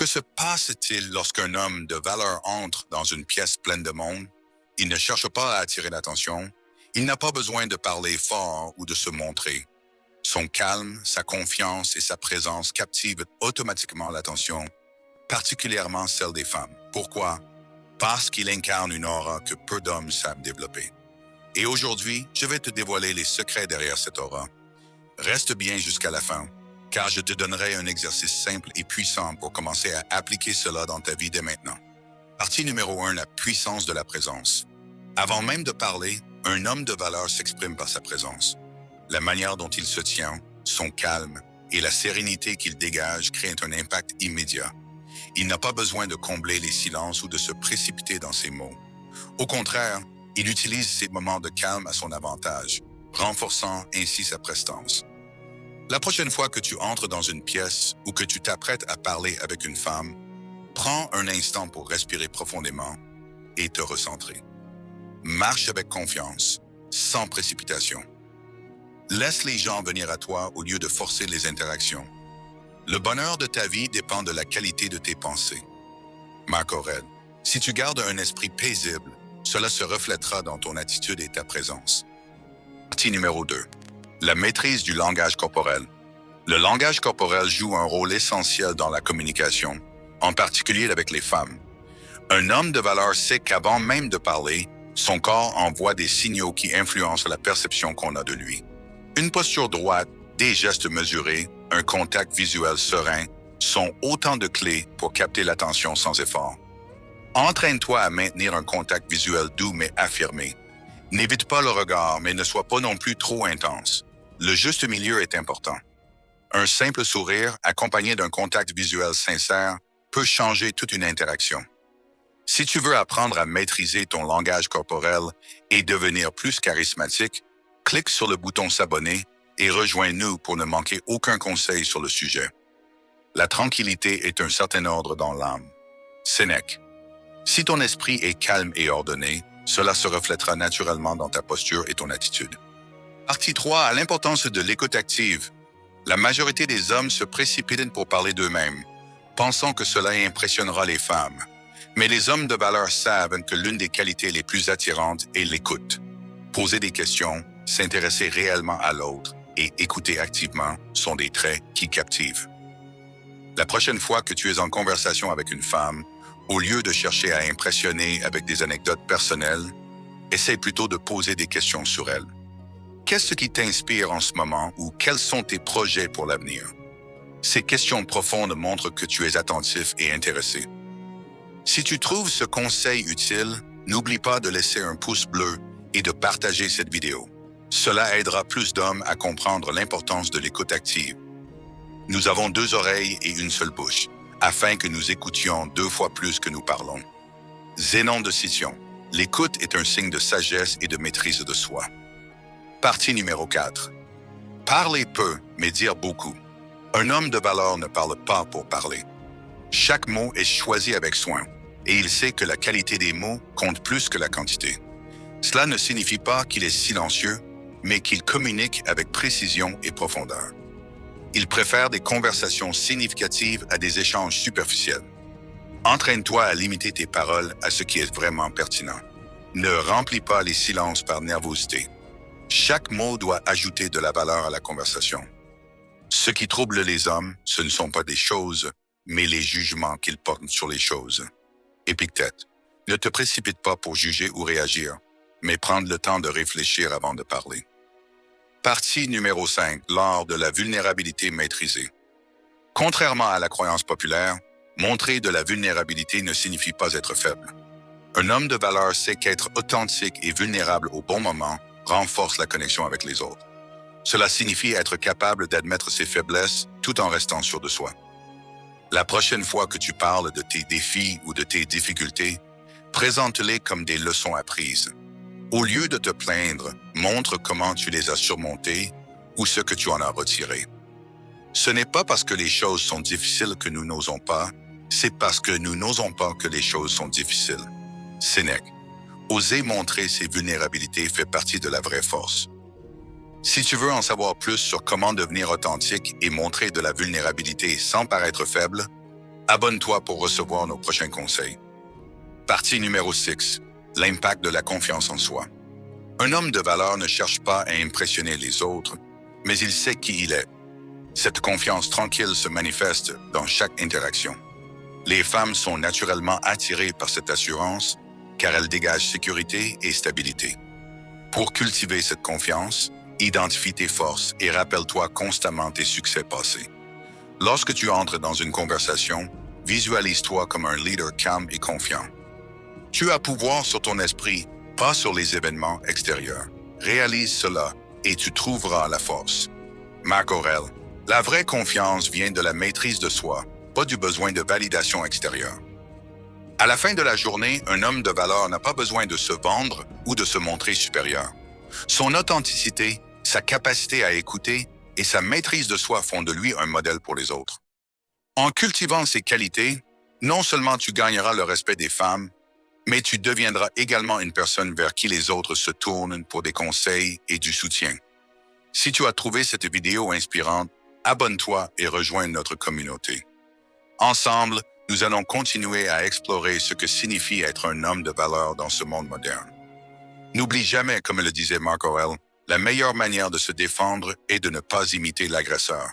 se passe-t-il lorsqu'un homme de valeur entre dans une pièce pleine de monde? Il ne cherche pas à attirer l'attention. Il n'a pas besoin de parler fort ou de se montrer. Son calme, sa confiance et sa présence captivent automatiquement l'attention, particulièrement celle des femmes. Pourquoi? Parce qu'il incarne une aura que peu d'hommes savent développer. Et aujourd'hui, je vais te dévoiler les secrets derrière cette aura. Reste bien jusqu'à la fin, car je te donnerai un exercice simple et puissant pour commencer à appliquer cela dans ta vie dès maintenant. Partie numéro 1, la puissance de la présence. Avant même de parler, un homme de valeur s'exprime par sa présence. La manière dont il se tient, son calme et la sérénité qu'il dégage créent un impact immédiat. Il n'a pas besoin de combler les silences ou de se précipiter dans ses mots. Au contraire, il utilise ces moments de calme à son avantage, renforçant ainsi sa prestance. La prochaine fois que tu entres dans une pièce ou que tu t'apprêtes à parler avec une femme, prends un instant pour respirer profondément et te recentrer. Marche avec confiance, sans précipitation. Laisse les gens venir à toi au lieu de forcer les interactions. Le bonheur de ta vie dépend de la qualité de tes pensées. Marc Aurèle, si tu gardes un esprit paisible, cela se reflètera dans ton attitude et ta présence. Partie numéro 2. La maîtrise du langage corporel. Le langage corporel joue un rôle essentiel dans la communication, en particulier avec les femmes. Un homme de valeur sait qu'avant même de parler, son corps envoie des signaux qui influencent la perception qu'on a de lui. Une posture droite, des gestes mesurés, un contact visuel serein sont autant de clés pour capter l'attention sans effort. Entraîne-toi à maintenir un contact visuel doux mais affirmé. N'évite pas le regard, mais ne sois pas non plus trop intense. Le juste milieu est important. Un simple sourire, accompagné d'un contact visuel sincère, peut changer toute une interaction. Si tu veux apprendre à maîtriser ton langage corporel et devenir plus charismatique, clique sur le bouton s'abonner et rejoins-nous pour ne manquer aucun conseil sur le sujet. La tranquillité est un certain ordre dans l'âme. Sénèque. Si ton esprit est calme et ordonné, cela se reflètera naturellement dans ta posture et ton attitude. Partie 3, à l'importance de l'écoute active. La majorité des hommes se précipitent pour parler d'eux-mêmes, pensant que cela impressionnera les femmes. Mais les hommes de valeur savent que l'une des qualités les plus attirantes est l'écoute. Poser des questions, s'intéresser réellement à l'autre et écouter activement sont des traits qui captivent. La prochaine fois que tu es en conversation avec une femme, au lieu de chercher à impressionner avec des anecdotes personnelles, essaie plutôt de poser des questions sur elle. Qu'est-ce qui t'inspire en ce moment ou quels sont tes projets pour l'avenir? Ces questions profondes montrent que tu es attentif et intéressé. Si tu trouves ce conseil utile, n'oublie pas de laisser un pouce bleu et de partager cette vidéo. Cela aidera plus d'hommes à comprendre l'importance de l'écoute active. Nous avons 2 oreilles et une seule bouche, afin que nous écoutions 2 fois plus que nous parlons. Zénon de Sicyon. L'écoute est un signe de sagesse et de maîtrise de soi. Partie numéro 4. Parler peu, mais dire beaucoup. Un homme de valeur ne parle pas pour parler. Chaque mot est choisi avec soin, et il sait que la qualité des mots compte plus que la quantité. Cela ne signifie pas qu'il est silencieux, mais qu'il communique avec précision et profondeur. Il préfère des conversations significatives à des échanges superficiels. Entraîne-toi à limiter tes paroles à ce qui est vraiment pertinent. Ne remplis pas les silences par nervosité. Chaque mot doit ajouter de la valeur à la conversation. Ce qui trouble les hommes, ce ne sont pas des choses, mais les jugements qu'ils portent sur les choses. Épictète. Ne te précipite pas pour juger ou réagir, mais prendre le temps de réfléchir avant de parler. Partie numéro 5, l'art de la vulnérabilité maîtrisée. Contrairement à la croyance populaire, montrer de la vulnérabilité ne signifie pas être faible. Un homme de valeur sait qu'être authentique et vulnérable au bon moment renforce la connexion avec les autres. Cela signifie être capable d'admettre ses faiblesses tout en restant sûr de soi. La prochaine fois que tu parles de tes défis ou de tes difficultés, présente-les comme des leçons apprises. Au lieu de te plaindre, montre comment tu les as surmontées ou ce que tu en as retiré. Ce n'est pas parce que les choses sont difficiles que nous n'osons pas, c'est parce que nous n'osons pas que les choses sont difficiles. Sénèque. Oser montrer ses vulnérabilités fait partie de la vraie force. Si tu veux en savoir plus sur comment devenir authentique et montrer de la vulnérabilité sans paraître faible, Abonne-toi pour recevoir nos prochains conseils. Partie numéro 6. L'impact de la confiance en soi. Un homme de valeur ne cherche pas à impressionner les autres, mais il sait qui il est. Cette confiance tranquille se manifeste dans chaque interaction. Les femmes sont naturellement attirées par cette assurance car elle dégage sécurité et stabilité. Pour cultiver cette confiance, identifie tes forces et rappelle-toi constamment tes succès passés. Lorsque tu entres dans une conversation, visualise-toi comme un leader calme et confiant. Tu as pouvoir sur ton esprit, pas sur les événements extérieurs. Réalise cela et tu trouveras la force. Marc Aurèle, la vraie confiance vient de la maîtrise de soi, pas du besoin de validation extérieure. À la fin de la journée, un homme de valeur n'a pas besoin de se vendre ou de se montrer supérieur. Son authenticité, sa capacité à écouter et sa maîtrise de soi font de lui un modèle pour les autres. En cultivant ces qualités, non seulement tu gagneras le respect des femmes, mais tu deviendras également une personne vers qui les autres se tournent pour des conseils et du soutien. Si tu as trouvé cette vidéo inspirante, abonne-toi et rejoins notre communauté. Ensemble, nous allons continuer à explorer ce que signifie être un homme de valeur dans ce monde moderne. N'oublie jamais, comme le disait Marc Aurèle, la meilleure manière de se défendre est de ne pas imiter l'agresseur.